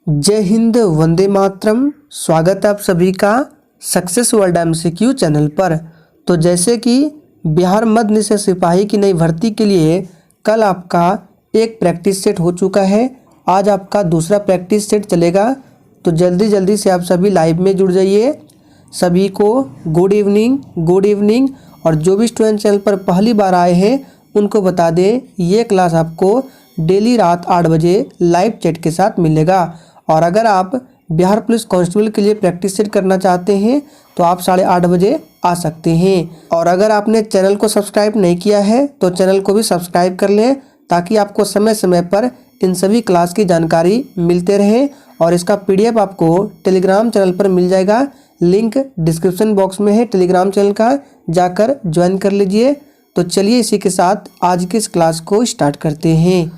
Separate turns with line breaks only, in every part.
जय हिंद, वंदे मातरम। स्वागत है आप सभी का सक्सेस वर्ल्ड एमसीक्यू चैनल पर। तो जैसे कि बिहार मध्य निषेध सिपाही की नई भर्ती के लिए कल आपका एक प्रैक्टिस सेट हो चुका है, आज आपका दूसरा प्रैक्टिस सेट चलेगा। तो जल्दी से आप सभी लाइव में जुड़ जाइए। सभी को गुड इवनिंग। और जो भी स्टूडेंट चैनल पर पहली बार आए हैं उनको बता दें, ये क्लास आपको डेली रात 8 बजे लाइव चैट के साथ मिलेगा। और अगर आप बिहार पुलिस कांस्टेबल के लिए प्रैक्टिस सेट करना चाहते हैं तो आप 8:30 बजे आ सकते हैं। और अगर आपने चैनल को सब्सक्राइब नहीं किया है तो चैनल को भी सब्सक्राइब कर लें, ताकि आपको समय समय पर इन सभी क्लास की जानकारी मिलते रहे। और इसका PDF आपको टेलीग्राम चैनल पर मिल जाएगा, लिंक डिस्क्रिप्शन बॉक्स में है टेलीग्राम चैनल का, जाकर ज्वाइन कर लीजिए। तो चलिए इसी के साथ आज की इस क्लास को स्टार्ट करते हैं।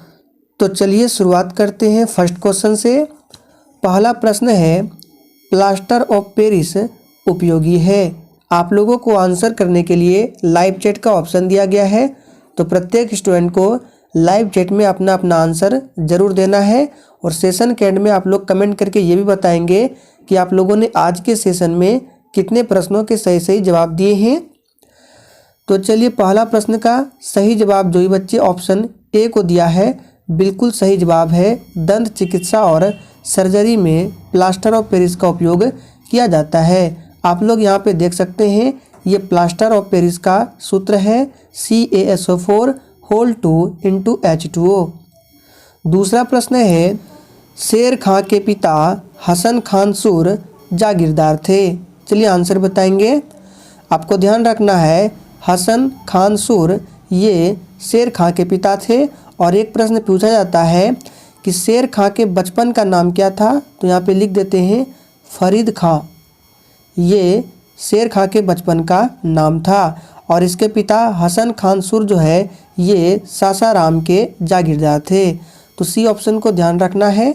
तो चलिए शुरुआत करते हैं फर्स्ट क्वेश्चन से। पहला प्रश्न है, प्लास्टर ऑफ पेरिस उपयोगी है? आप लोगों को आंसर करने के लिए लाइव चैट का ऑप्शन दिया गया है। तो प्रत्येक स्टूडेंट को लाइव चैट में अपना अपना आंसर जरूर देना है। और सेशन के एंड में आप लोग कमेंट करके ये भी बताएंगे कि आप लोगों ने आज के सेशन में कितने प्रश्नों के सही जवाब दिए हैं। तो चलिए पहला प्रश्न का सही जवाब जो ही बच्चे ऑप्शन ए को दिया है, बिल्कुल सही जवाब है। दंत चिकित्सा और सर्जरी में प्लास्टर ऑफ पेरिस का उपयोग किया जाता है। आप लोग यहाँ पे देख सकते हैं, ये प्लास्टर ऑफ पेरिस का सूत्र है CaSO4 2 H2O। दूसरा प्रश्न है, शेर खां के पिता हसन खान सुर जागीरदार थे? चलिए आंसर बताएंगे। आपको ध्यान रखना है, हसन खान सुर ये शेर खां के पिता थे। और एक प्रश्न पूछा जाता है कि शेर खां के बचपन का नाम क्या था? तो यहाँ पे लिख देते हैं फरीद खां। ये शेर खां के बचपन का नाम था। और इसके पिता हसन खान सुर जो है ये सासाराम के जागीरदार थे। तो सी ऑप्शन को ध्यान रखना है।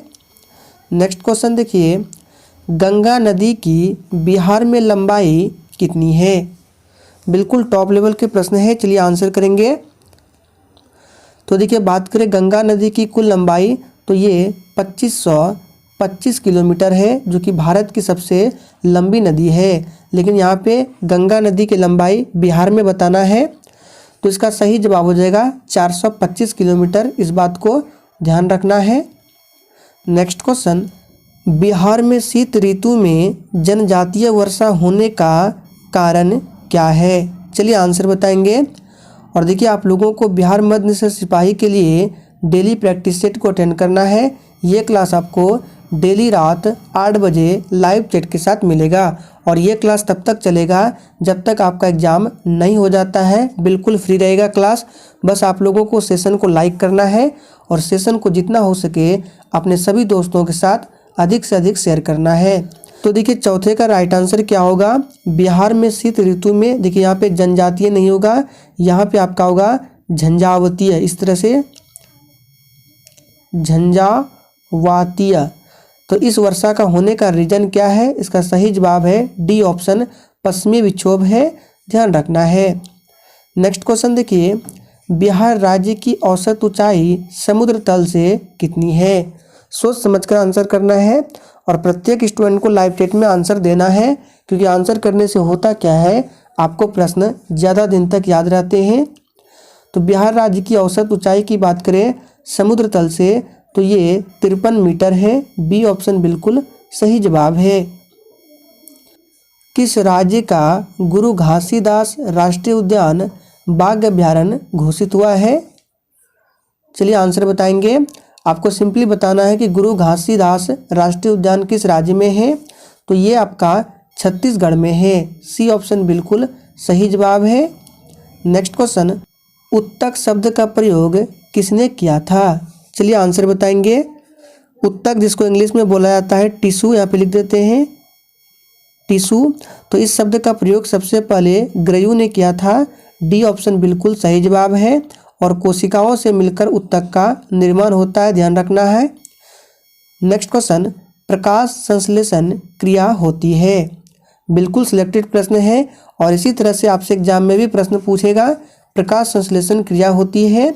नेक्स्ट क्वेश्चन देखिए, गंगा नदी की बिहार में लंबाई कितनी है? बिल्कुल टॉप लेवल के प्रश्न है, चलिए आंसर करेंगे। तो देखिए बात करें गंगा नदी की कुल लंबाई, तो ये 2525 किलोमीटर है, जो कि भारत की सबसे लंबी नदी है। लेकिन यहाँ पे गंगा नदी की लंबाई बिहार में बताना है, तो इसका सही जवाब हो जाएगा 425 किलोमीटर। इस बात को ध्यान रखना है। नेक्स्ट क्वेश्चन, बिहार में शीत ऋतु में जनजातीय वर्षा होने का कारण क्या है? चलिए आंसर बताएंगे। और देखिए आप लोगों को बिहार मध्य निषेध सिपाही के लिए डेली प्रैक्टिस सेट को अटेंड करना है। ये क्लास आपको डेली रात 8 बजे लाइव चैट के साथ मिलेगा। और ये क्लास तब तक चलेगा जब तक आपका एग्ज़ाम नहीं हो जाता है। बिल्कुल फ्री रहेगा क्लास। बस आप लोगों को सेशन को लाइक करना है और सेशन को जितना हो सके अपने सभी दोस्तों के साथ अधिक से अधिक शेयर करना है। तो देखिए चौथे का राइट आंसर क्या होगा? बिहार में शीत ऋतु में, देखिए यहाँ पे जनजातीय नहीं होगा, यहाँ पे आपका होगा झंझावतीय। इस तरह से झंझावातीय। तो इस वर्षा का होने का रीजन क्या है? इसका सही जवाब है डी ऑप्शन, पश्चिमी विक्षोभ है, ध्यान रखना है। नेक्स्ट क्वेश्चन देखिए, बिहार राज्य की औसत ऊंचाई समुद्र तल से कितनी है? सोच समझकर आंसर करना है। और प्रत्येक स्टूडेंट को लाइव चैट में आंसर देना है, क्योंकि आंसर करने से होता क्या है, आपको प्रश्न ज़्यादा दिन तक याद रहते हैं। तो बिहार राज्य की औसत ऊंचाई की बात करें समुद्र तल से, तो ये 53 मीटर है। बी ऑप्शन बिल्कुल सही जवाब है। किस राज्य का गुरु घासीदास राष्ट्रीय उद्यान बाघ अभ्यारण्य घोषित हुआ है? चलिए आंसर बताएंगे। आपको सिंपली बताना है कि गुरु घासीदास राष्ट्रीय उद्यान किस राज्य में है? तो ये आपका छत्तीसगढ़ में है। सी ऑप्शन बिल्कुल सही जवाब है। नेक्स्ट क्वेश्चन, उत्तक शब्द का प्रयोग किसने किया था? चलिए आंसर बताएंगे। उत्तक जिसको इंग्लिश में बोला जाता है टिश्यू, यहाँ पे लिख देते हैं टिश्यू। तो इस शब्द का प्रयोग सबसे पहले ग्रयू ने किया था। डी ऑप्शन बिल्कुल सही जवाब है। और कोशिकाओं से मिलकर उत्तक का निर्माण होता है, ध्यान रखना है। नेक्स्ट क्वेश्चन, प्रकाश संश्लेषण क्रिया होती है? बिल्कुल सिलेक्टेड प्रश्न है। और इसी तरह से आपसे एग्जाम में भी प्रश्न पूछेगा, प्रकाश संश्लेषण क्रिया होती है।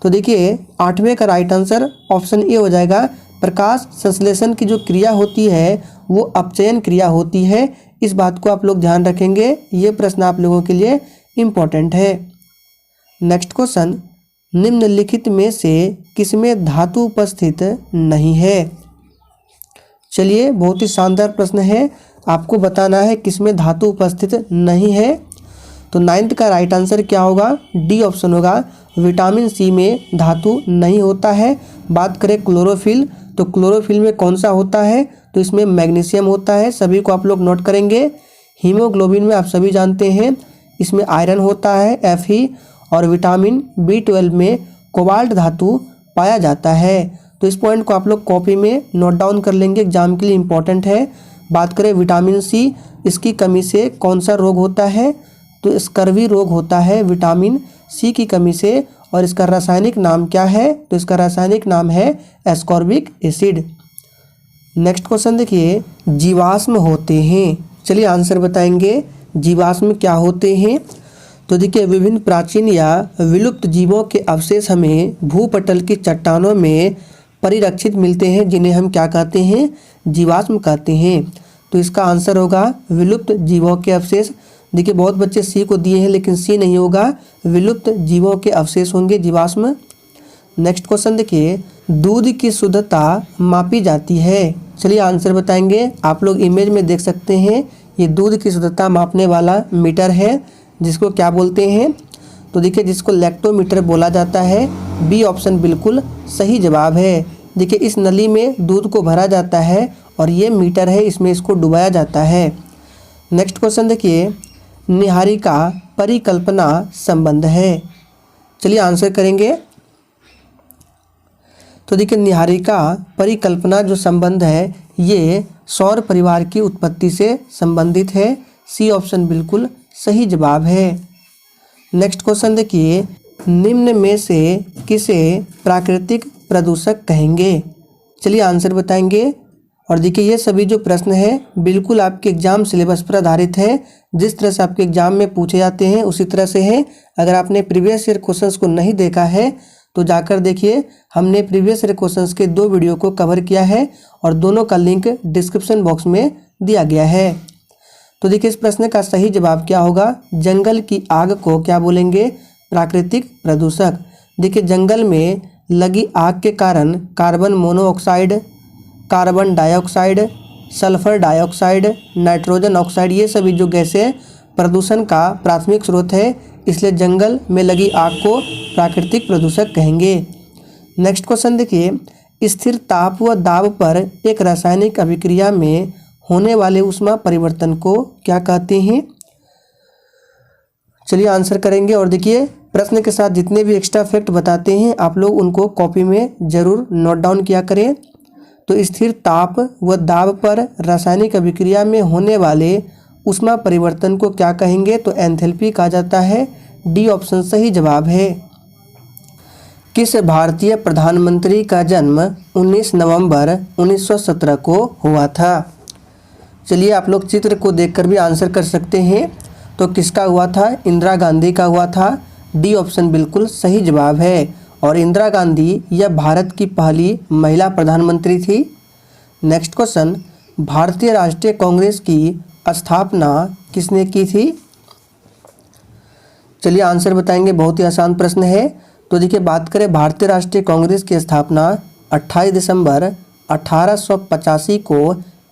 तो देखिए 8वें का राइट आंसर ऑप्शन ए हो जाएगा, प्रकाश संश्लेषण की जो क्रिया होती है वो अपचयन क्रिया होती है। इस बात को आप लोग ध्यान रखेंगे, ये प्रश्न आप लोगों के लिए इम्पोर्टेंट है। नेक्स्ट क्वेश्चन, निम्नलिखित में से किसमें धातु उपस्थित नहीं है? चलिए, बहुत ही शानदार प्रश्न है, आपको बताना है किसमें धातु उपस्थित नहीं है। तो 9th का राइट आंसर क्या होगा? डी ऑप्शन होगा, विटामिन सी में धातु नहीं होता है। बात करें क्लोरोफिल, तो क्लोरोफिल में कौन सा होता है? तो इसमें मैग्नीशियम होता है, सभी को आप लोग नोट करेंगे। हीमोग्लोबिन में आप सभी जानते हैं इसमें आयरन होता है Fe, और विटामिन B12 में कोबाल्ट धातु पाया जाता है। तो इस पॉइंट को आप लोग कॉपी में नोट डाउन कर लेंगे, एग्जाम के लिए इम्पोर्टेंट है। बात करें विटामिन सी, इसकी कमी से कौन सा रोग होता है? तो स्कर्वी रोग होता है विटामिन सी की कमी से, और इसका रासायनिक नाम क्या है? तो इसका रासायनिक नाम है एस्कॉर्बिक एसिड। नेक्स्ट क्वेश्चन देखिए, जीवाश्म होते हैं, चलिए आंसर बताएंगे जीवाश्म क्या होते हैं। तो देखिए, विभिन्न प्राचीन या विलुप्त जीवों के अवशेष हमें भूपटल की चट्टानों में परिरक्षित मिलते हैं, जिन्हें हम क्या कहते हैं? जीवाश्म कहते हैं। तो इसका आंसर होगा विलुप्त जीवों के अवशेष। देखिए, बहुत बच्चे सी को दिए हैं, लेकिन सी नहीं होगा, विलुप्त जीवों के अवशेष होंगे जीवाश्म। नेक्स्ट क्वेश्चन देखिए, दूध की शुद्धता मापी जाती है। चलिए आंसर बताएंगे, आप लोग इमेज में देख सकते हैं, ये दूध की शुद्धता मापने वाला मीटर है, जिसको क्या बोलते हैं? तो देखिए, जिसको लैक्टोमीटर बोला जाता है। बी ऑप्शन बिल्कुल सही जवाब है। देखिए, इस नली में दूध को भरा जाता है और ये मीटर है, इसमें इसको डुबाया जाता है। नेक्स्ट क्वेश्चन देखिए, निहारिका परिकल्पना संबंध है। चलिए आंसर करेंगे। तो देखिए, निहारिका परिकल्पना जो संबंध है ये सौर परिवार की उत्पत्ति से संबंधित है। सी ऑप्शन बिल्कुल सही जवाब है। नेक्स्ट क्वेश्चन देखिए, निम्न में से किसे प्राकृतिक प्रदूषक कहेंगे? चलिए आंसर बताएंगे। और देखिए, ये सभी जो प्रश्न है बिल्कुल आपके एग्जाम सिलेबस पर आधारित है। जिस तरह से आपके एग्जाम में पूछे जाते हैं उसी तरह से है। अगर आपने प्रीवियस ईयर क्वेश्चंस को नहीं देखा है तो जाकर देखिए, हमने प्रीवियस ईयर क्वेश्चंस के 2 वीडियो को कवर किया है और दोनों का लिंक डिस्क्रिप्शन बॉक्स में दिया गया है। तो देखिए, इस प्रश्न का सही जवाब क्या होगा? जंगल की आग को क्या बोलेंगे? प्राकृतिक प्रदूषक। देखिए, जंगल में लगी आग के कारण carbon monoxide, carbon dioxide, sulphur dioxide, nitrogen oxide, ये सभी जो गैसें प्रदूषण का प्राथमिक स्रोत है, इसलिए जंगल में लगी आग को प्राकृतिक प्रदूषक कहेंगे। नेक्स्ट क्वेश्चन देखिए, स्थिर ताप व दाब पर एक रासायनिक अभिक्रिया में होने वाले ऊष्मा परिवर्तन को क्या कहते हैं? चलिए आंसर करेंगे। और देखिए, प्रश्न के साथ जितने भी एक्स्ट्रा फैक्ट बताते हैं आप लोग उनको कॉपी में ज़रूर नोट डाउन किया करें। तो स्थिर ताप व दाब पर रासायनिक अभिक्रिया में होने वाले ऊष्मा परिवर्तन को क्या कहेंगे? तो एंथैल्पी कहा जाता है। डी ऑप्शन सही जवाब है। किस भारतीय प्रधानमंत्री का जन्म 19 नवंबर 1917 को हुआ था? चलिए, आप लोग चित्र को देखकर भी आंसर कर सकते हैं। तो किसका हुआ था? इंदिरा गांधी का हुआ था। डी ऑप्शन बिल्कुल सही जवाब है। और इंदिरा गांधी यह भारत की पहली महिला प्रधानमंत्री थी। नेक्स्ट क्वेश्चन, भारतीय राष्ट्रीय कांग्रेस की स्थापना किसने की थी? चलिए आंसर बताएंगे, बहुत ही आसान प्रश्न है। तो देखिए, बात करें भारतीय राष्ट्रीय कांग्रेस की स्थापना 28 दिसंबर 1885 को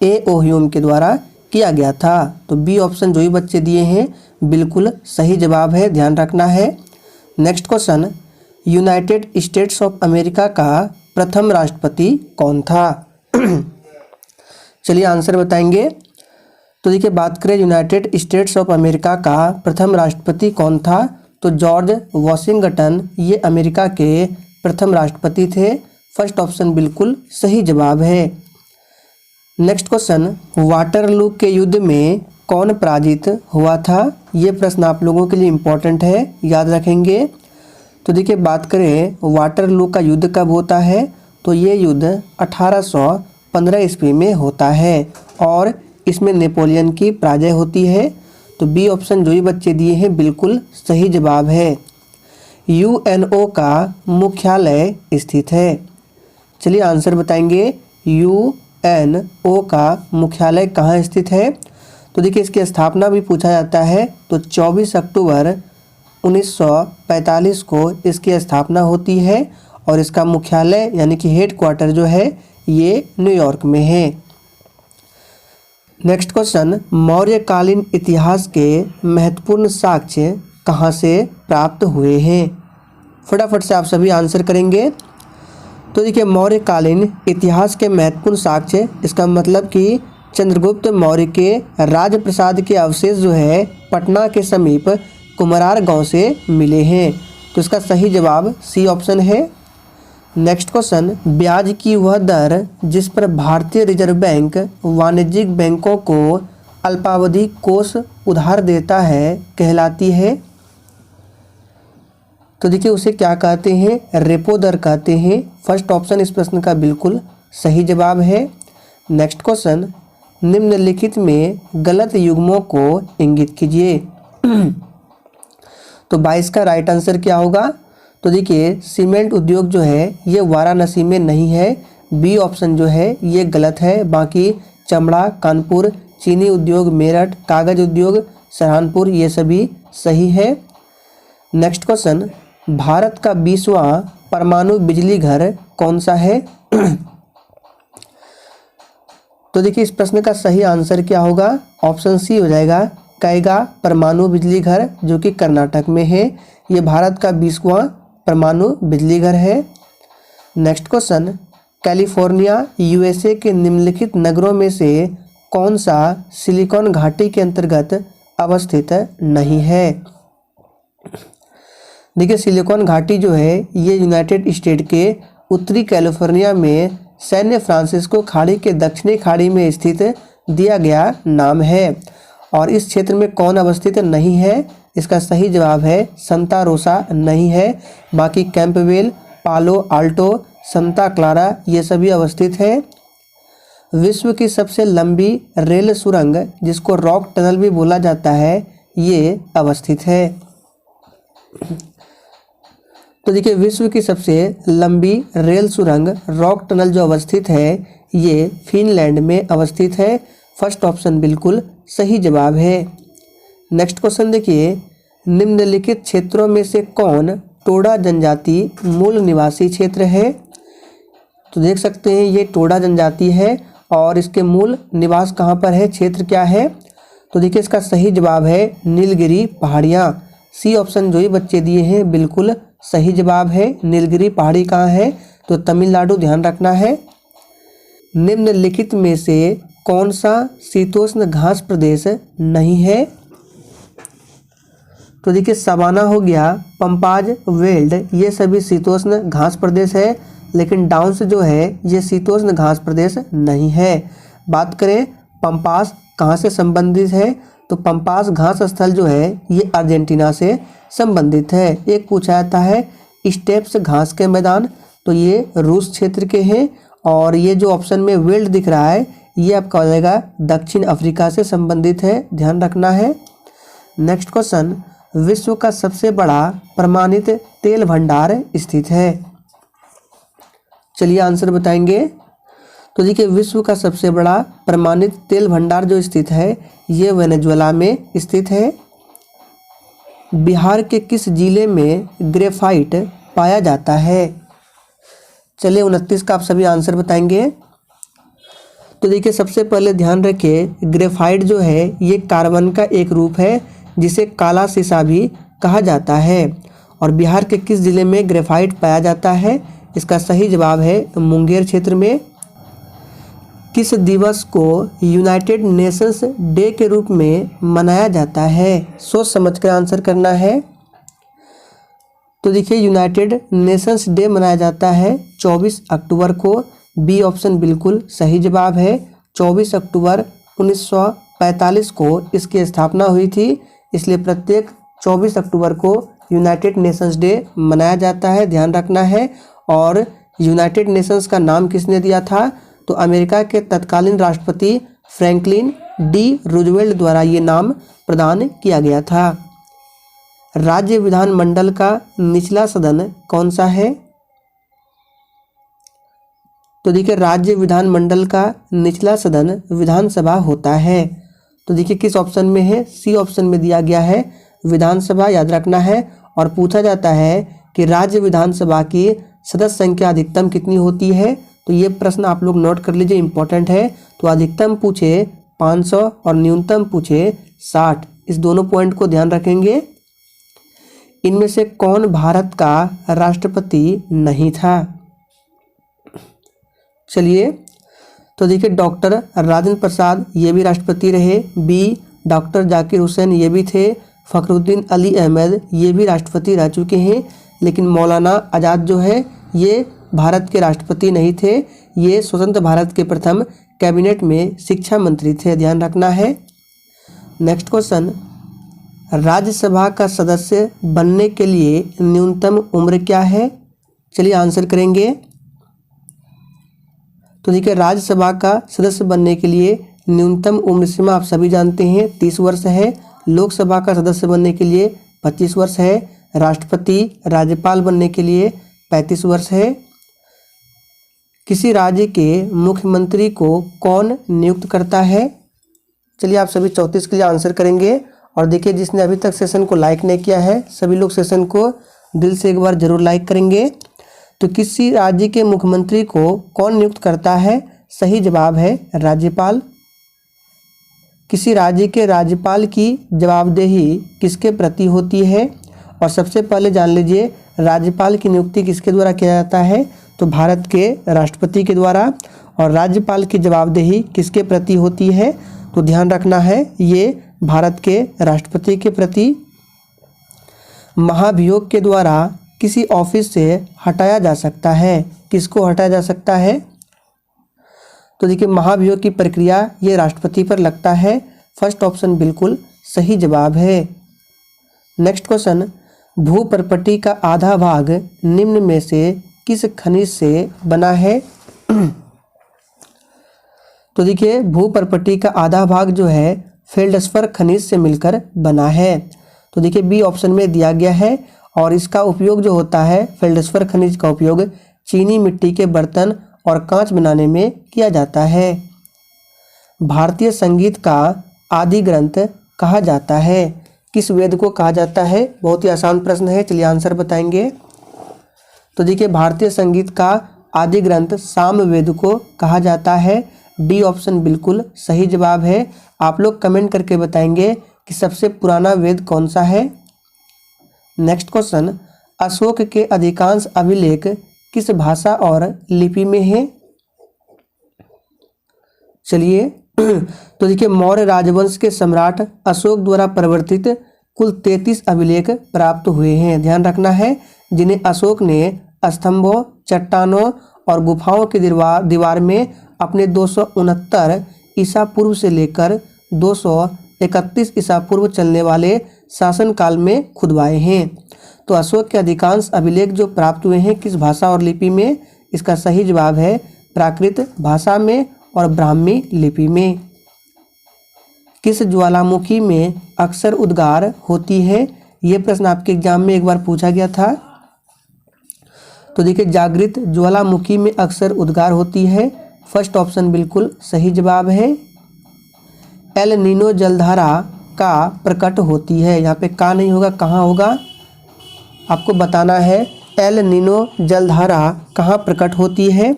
ए.ओ. ह्यूम के द्वारा किया गया था। तो बी ऑप्शन जो ही बच्चे दिए हैं बिल्कुल सही जवाब है, ध्यान रखना है। Next question, United states of America का प्रथम राष्ट्रपति कौन था? चलिए आंसर बताएंगे। तो देखिए, बात करें यूनाइटेड स्टेट्स ऑफ अमेरिका का प्रथम राष्ट्रपति कौन था? तो जॉर्ज वॉशिंगटन ये अमेरिका के प्रथम राष्ट्रपति थे। फर्स्ट ऑप्शन बिल्कुल सही जवाब है। नेक्स्ट क्वेश्चन, वाटरलू के युद्ध में कौन पराजित हुआ था? ये प्रश्न आप लोगों के लिए इम्पोर्टेंट है, याद रखेंगे। तो देखिए, बात करें वाटरलू का युद्ध कब होता है? तो ये युद्ध 1815 ईस्वी में होता है और इसमें नेपोलियन की पराजय होती है। तो बी ऑप्शन जो ही बच्चे दिए हैं बिल्कुल सही जवाब है। यूएनओ का मुख्यालय स्थित है। चलिए आंसर बताएंगे। यूएनओ का मुख्यालय कहाँ स्थित है? तो देखिए इसकी स्थापना भी पूछा जाता है, तो 24 अक्टूबर 1945 को इसकी स्थापना होती है और इसका मुख्यालय यानी कि हेड क्वार्टर जो है ये न्यूयॉर्क में है। नेक्स्ट क्वेश्चन, मौर्यकालीन इतिहास के महत्वपूर्ण साक्ष्य कहाँ से प्राप्त हुए हैं? फटाफट से आप सभी आंसर करेंगे। तो देखिए मौर्यकालीन इतिहास के महत्वपूर्ण साक्ष्य, इसका मतलब कि चंद्रगुप्त मौर्य के राजप्रसाद के अवशेष जो है पटना के समीप कुमरार गांव से मिले हैं। तो इसका सही जवाब सी ऑप्शन है। नेक्स्ट क्वेश्चन, ब्याज की वह दर जिस पर भारतीय रिजर्व बैंक वाणिज्यिक बैंकों को अल्पावधि कोष उधार देता है कहलाती है? तो देखिए उसे क्या कहते हैं? रेपो दर कहते हैं। फर्स्ट ऑप्शन इस प्रश्न का बिल्कुल सही जवाब है। नेक्स्ट क्वेश्चन, निम्नलिखित में गलत युग्मों को इंगित कीजिए। तो 22 का राइट आंसर क्या होगा? तो देखिए सीमेंट उद्योग जो है ये वाराणसी में नहीं है, बी ऑप्शन जो है ये गलत है। बाकी चमड़ा कानपुर, चीनी उद्योग मेरठ, कागज उद्योग सहारनपुर, ये सभी सही है। नेक्स्ट क्वेश्चन, भारत का 20वां परमाणु बिजली घर कौन सा है? तो देखिए इस प्रश्न का सही आंसर क्या होगा? ऑप्शन सी हो जाएगा, कैगा परमाणु बिजली घर जो कि कर्नाटक में है। ये भारत का 20वां परमाणु बिजली घर है। नेक्स्ट क्वेश्चन, कैलिफोर्निया यूएसए के निम्नलिखित नगरों में से कौन सा सिलिकॉन घाटी के अंतर्गत अवस्थित नहीं है? देखिए सिलिकॉन घाटी जो है ये यूनाइटेड स्टेट के उत्तरी कैलिफोर्निया में सैन फ्रांसिस्को खाड़ी के दक्षिणी खाड़ी में स्थित दिया गया नाम है। और इस क्षेत्र में कौन अवस्थित नहीं है? इसका सही जवाब है संता रोसा नहीं है। बाकी कैंपवेल, पालो आल्टो, संता क्लारा ये सभी अवस्थित है। विश्व की सबसे लंबी रेल सुरंग जिसको रॉक टनल भी बोला जाता है ये अवस्थित है। तो देखिए विश्व की सबसे लंबी रेल सुरंग रॉक टनल जो अवस्थित है ये फिनलैंड में अवस्थित है। फर्स्ट ऑप्शन बिल्कुल सही जवाब है। नेक्स्ट क्वेश्चन देखिए, निम्नलिखित क्षेत्रों में से कौन टोडा जनजाति मूल निवासी क्षेत्र है? तो देख सकते हैं ये टोडा जनजाति है और इसके मूल निवास कहाँ पर है, क्षेत्र क्या है? तो देखिए इसका सही जवाब है नीलगिरी पहाड़ियाँ। सी ऑप्शन जो ही बच्चे दिए हैं बिल्कुल सही जवाब है। नीलगिरी पहाड़ी कहाँ है? तो तमिलनाडु, ध्यान रखना है। निम्नलिखित में से कौन सा शीतोष्ण घास प्रदेश नहीं है? तो देखिए सवाना हो गया, पंपाज, वेल्ड ये सभी शीतोष्ण घास प्रदेश है, लेकिन डाउन्स जो है ये शीतोष्ण घास प्रदेश नहीं है। बात करें पंपास कहाँ से संबंधित है, तो पंपास घास स्थल जो है ये अर्जेंटीना से संबंधित है। एक पूछा जाता है स्टेप्स घास के मैदान, तो ये रूस क्षेत्र के हैं। और ये जो ऑप्शन में वेल्ड दिख रहा है ये आपका हो जाएगा दक्षिण अफ्रीका से संबंधित है, ध्यान रखना है। नेक्स्ट क्वेश्चन, विश्व का सबसे बड़ा प्रमाणित तेल भंडार स्थित है? चलिए आंसर बताएंगे। तो देखिए विश्व का सबसे बड़ा प्रमाणित तेल भंडार जो स्थित है ये वेनेजुएला में स्थित है। बिहार के किस जिले में ग्रेफाइट पाया जाता है? चलिए 29 का आप सभी आंसर बताएंगे। तो देखिए सबसे पहले ध्यान रखिए ग्रेफाइट जो है ये कार्बन का एक रूप है जिसे काला शीशा भी कहा जाता है। और बिहार के किस जिले में ग्रेफाइट पाया जाता है? इसका सही जवाब है मुंगेर क्षेत्र में। किस दिवस को यूनाइटेड नेशंस डे के रूप में मनाया जाता है? सोच समझकर आंसर करना है। तो देखिए यूनाइटेड नेशंस डे मनाया जाता है 24 अक्टूबर को। बी ऑप्शन बिल्कुल सही जवाब है। 24 अक्टूबर 1945 को इसकी स्थापना हुई थी, इसलिए प्रत्येक 24 अक्टूबर को यूनाइटेड नेशंस डे मनाया जाता है, ध्यान रखना है। और यूनाइटेड नेशंस का नाम किसने दिया था? तो अमेरिका के तत्कालीन राष्ट्रपति फ्रैंकलिन डी रूजवेल्ट द्वारा ये नाम प्रदान किया गया था। राज्य विधानमंडल का निचला सदन कौन सा है? तो देखिए राज्य विधानमंडल का निचला सदन विधानसभा होता है। तो देखिए किस ऑप्शन में है, सी ऑप्शन में दिया गया है विधानसभा, याद रखना है। और पूछा जाता है कि राज्य विधानसभा की सदस्य संख्या अधिकतम कितनी होती है, तो ये प्रश्न आप लोग नोट कर लीजिए, इंपॉर्टेंट है। तो अधिकतम पूछे 500 और न्यूनतम पूछे 60, इस दोनों पॉइंट को ध्यान रखेंगे। इनमें से कौन भारत का राष्ट्रपति नहीं था? चलिए, तो देखिए डॉक्टर राजेंद्र प्रसाद ये भी राष्ट्रपति रहे, बी डॉक्टर जाकिर हुसैन ये भी थे, फखरुद्दीन अली अहमद ये भी राष्ट्रपति रह चुके हैं। लेकिन मौलाना आज़ाद जो है ये भारत के राष्ट्रपति नहीं थे, ये स्वतंत्र भारत के प्रथम कैबिनेट में शिक्षा मंत्री थे, ध्यान रखना है। नेक्स्ट क्वेश्चन, राज्यसभा का सदस्य बनने के लिए न्यूनतम उम्र क्या है? चलिए आंसर करेंगे। तो देखिए राज्यसभा का सदस्य बनने के लिए न्यूनतम उम्र सीमा आप सभी जानते हैं 30 वर्ष है। लोकसभा का सदस्य बनने के लिए 25 वर्ष है। राष्ट्रपति राज्यपाल बनने के लिए 35 वर्ष है। किसी राज्य के मुख्यमंत्री को कौन नियुक्त करता है? चलिए आप सभी 34 के लिए आंसर करेंगे। और देखिए जिसने अभी तक सेशन को लाइक नहीं किया है सभी लोग सेशन को दिल से एक बार जरूर लाइक करेंगे। तो किसी राज्य के मुख्यमंत्री को कौन नियुक्त करता है? सही जवाब है राज्यपाल। किसी राज्य के राज्यपाल की जवाबदेही किसके प्रति होती है? और सबसे पहले जान लीजिए राज्यपाल की नियुक्ति किसके द्वारा किया जाता है, तो भारत के राष्ट्रपति के द्वारा। और राज्यपाल की जवाबदेही किसके प्रति होती है, तो ध्यान रखना है ये भारत के राष्ट्रपति के प्रति। महाभियोग के द्वारा किसी ऑफिस से हटाया जा सकता है, किसको हटाया जा सकता है? तो देखिए महाभियोग की प्रक्रिया ये राष्ट्रपति पर लगता है। फर्स्ट ऑप्शन बिल्कुल सही जवाब है। नेक्स्ट क्वेश्चन, भूपर्पटी का आधा भाग निम्न में से किस खनिज से बना है? तो देखिए भूपर्पटी का आधा भाग जो है फेल्डस्पर खनिज से मिलकर बना है। तो देखिए बी ऑप्शन में दिया गया है। और इसका उपयोग जो होता है फेल्डस्पर खनिज का उपयोग चीनी मिट्टी के बर्तन और कांच बनाने में किया जाता है। भारतीय संगीत का आदि ग्रंथ कहा जाता है, किस वेद को कहा जाता है? बहुत ही आसान प्रश्न है, चलिए आंसर बताएंगे। तो देखिए भारतीय संगीत का आदि ग्रंथ सामवेद को कहा जाता है। डी ऑप्शन बिल्कुल सही जवाब है। आप लोग कमेंट करके बताएंगे कि सबसे पुराना वेद कौन सा है। नेक्स्ट क्वेश्चन, अशोक के अधिकांश अभिलेख किस भाषा और लिपि में है? चलिए तो देखिए मौर्य राजवंश के सम्राट अशोक द्वारा परिवर्तित कुल 33 अभिलेख प्राप्त हुए हैं, ध्यान रखना है, जिन्हें अशोक ने स्तंभों, चट्टानों और गुफाओं की दीवार में अपने 269 ईसा पूर्व से लेकर 231 ईसा पूर्व चलने वाले शासनकाल में खुदवाए हैं। तो अशोक के अधिकांश अभिलेख जो प्राप्त हुए हैं किस भाषा और लिपि में? इसका सही जवाब है प्राकृत भाषा में और ब्राह्मी लिपि में। किस ज्वालामुखी में अक्सर उद्गार होती है? ये प्रश्न आपके एग्जाम में एक बार पूछा गया था। तो देखिए जागृत ज्वालामुखी में अक्सर उद्गार होती है। फर्स्ट ऑप्शन बिल्कुल सही जवाब है। एल नीनो जलधारा का प्रकट होती है, यहाँ पे का नहीं होगा, कहाँ होगा आपको बताना है। एल नीनो जलधारा कहाँ प्रकट होती है?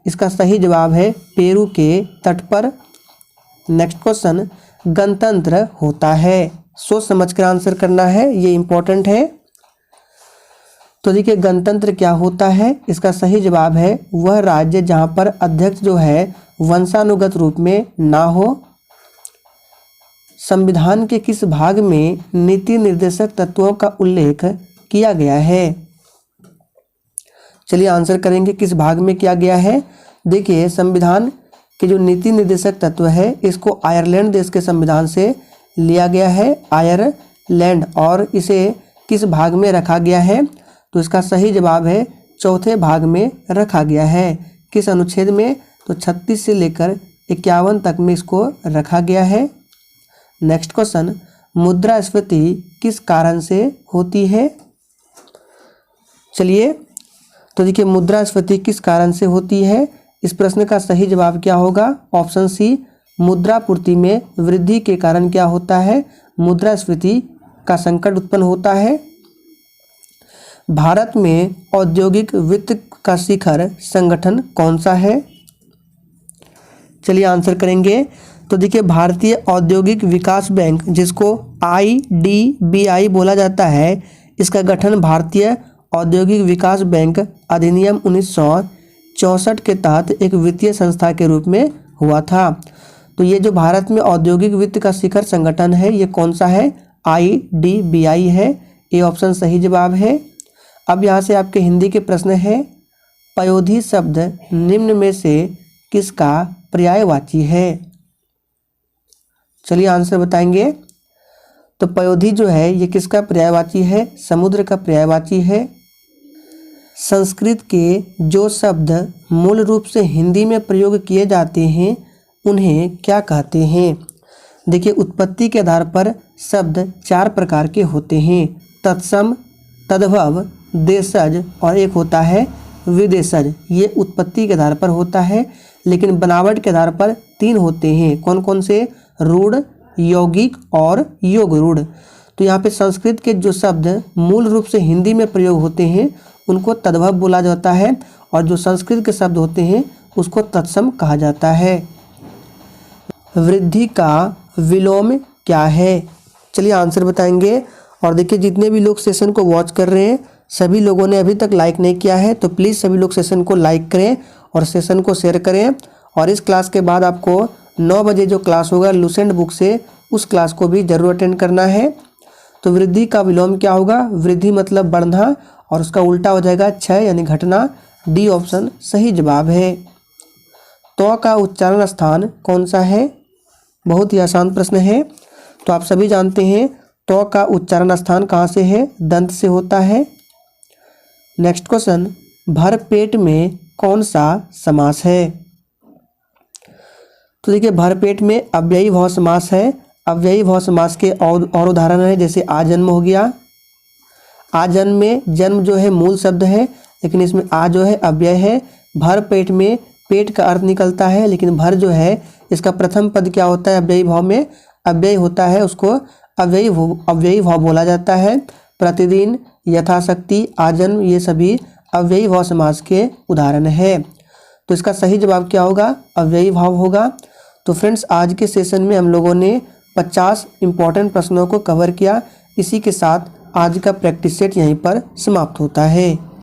इसका सही जवाब है पेरू के तट पर। नेक्स्ट क्वेश्चन, गणतंत्र होता है, सोच समझकर आंसर करना है, ये इंपॉर्टेंट है। तो देखिए गणतंत्र क्या होता है? इसका सही जवाब है वह राज्य जहाँ पर अध्यक्ष जो है वंशानुगत रूप में ना हो। संविधान के किस भाग में नीति निर्देशक तत्वों का उल्लेख किया गया है? चलिए आंसर करेंगे किस भाग में किया गया है। देखिए संविधान के जो नीति निर्देशक तत्व है इसको आयरलैंड देश के संविधान से लिया गया है, आयरलैंड, और इसे किस भाग में रखा गया है? तो इसका सही जवाब है चौथे भाग में रखा गया है। किस अनुच्छेद में? तो 36 से लेकर 51 तक में इसको रखा गया है। नेक्स्ट क्वेश्चन, मुद्रास्फीति किस कारण से होती है? चलिए तो देखिए मुद्रास्फीति किस कारण से होती है? इस प्रश्न का सही जवाब क्या होगा? ऑप्शन सी, मुद्रापूर्ति में वृद्धि के कारण क्या होता है? मुद्रास्फीति का संकट उत्पन्न होता है। भारत में औद्योगिक वित्त का शिखर संगठन कौन सा है? चलिए आंसर करेंगे। तो देखिए, भारतीय औद्योगिक विकास बैंक, जिसको IDBI बोला जाता है, इसका गठन भारतीय औद्योगिक विकास बैंक अधिनियम 1964 के तहत एक वित्तीय संस्था के रूप में हुआ था। तो ये जो भारत में औद्योगिक वित्त का शिखर संगठन है, ये कौन सा है? IDBI है। ये ऑप्शन सही जवाब है। अब यहाँ से आपके हिंदी के प्रश्न है, पयोधी शब्द निम्न में से किसका पर्यायवाची है? चलिए आंसर बताएंगे। तो पयोधी जो है ये किसका पर्यायवाची है? समुद्र का पर्यायवाची है। संस्कृत के जो शब्द मूल रूप से हिंदी में प्रयोग किए जाते हैं उन्हें क्या कहते हैं? देखिए, उत्पत्ति के आधार पर शब्द 4 प्रकार के होते हैं, तत्सम, तद्भव, देशज और एक होता है विदेशज। ये उत्पत्ति के आधार पर होता है, लेकिन बनावट के आधार पर 3 होते हैं। कौन कौन से? रूढ़, यौगिक और योग रूढ़। तो यहाँ पे संस्कृत के जो शब्द मूल रूप से हिंदी में प्रयोग होते हैं उनको तद्भव बोला जाता है, और जो संस्कृत के शब्द होते हैं उसको तत्सम कहा जाता है। वृद्धि का विलोम क्या है? चलिए आंसर बताएंगे। और देखिए, जितने भी लोग सेशन को वॉच कर रहे हैं, सभी लोगों ने अभी तक लाइक नहीं किया है, तो प्लीज़ सभी लोग सेशन को लाइक करें और सेशन को शेयर करें। और इस क्लास के बाद आपको 9 बजे जो क्लास होगा लुसेंट बुक से, उस क्लास को भी जरूर अटेंड करना है। तो वृद्धि का विलोम क्या होगा? वृद्धि मतलब बढ़ना, और उसका उल्टा हो जाएगा क्षय यानी घटना। डी ऑप्शन सही जवाब है। तो का उच्चारण स्थान कौन सा है? बहुत ही आसान प्रश्न है। तो आप सभी जानते हैं तो का उच्चारण स्थान कहाँ से है? दंत से होता है। नेक्स्ट क्वेश्चन, भर पेट में कौन सा समास है? तो देखिए, भर पेट में अव्ययी भाव समास है। अव्ययी भाव समास के और उदाहरण है, जैसे आजन्म हो गया। आजन्म में जन्म जो है मूल शब्द है, लेकिन इसमें आ जो है अव्यय है। भर पेट में पेट का अर्थ निकलता है, लेकिन भर जो है इसका प्रथम पद क्या होता है? अव्ययी भाव में अव्यय होता है, उसको अव्ययी भाव बोला जाता है। प्रतिदिन, यथाशक्ति, आजन्म, ये सभी अव्ययी भाव समास के उदाहरण है। तो इसका सही जवाब क्या होगा? अव्ययी भाव होगा। तो फ्रेंड्स, आज के सेशन में हम लोगों ने 50 इंपॉर्टेंट प्रश्नों को कवर किया। इसी के साथ आज का प्रैक्टिस सेट यहीं पर समाप्त होता है।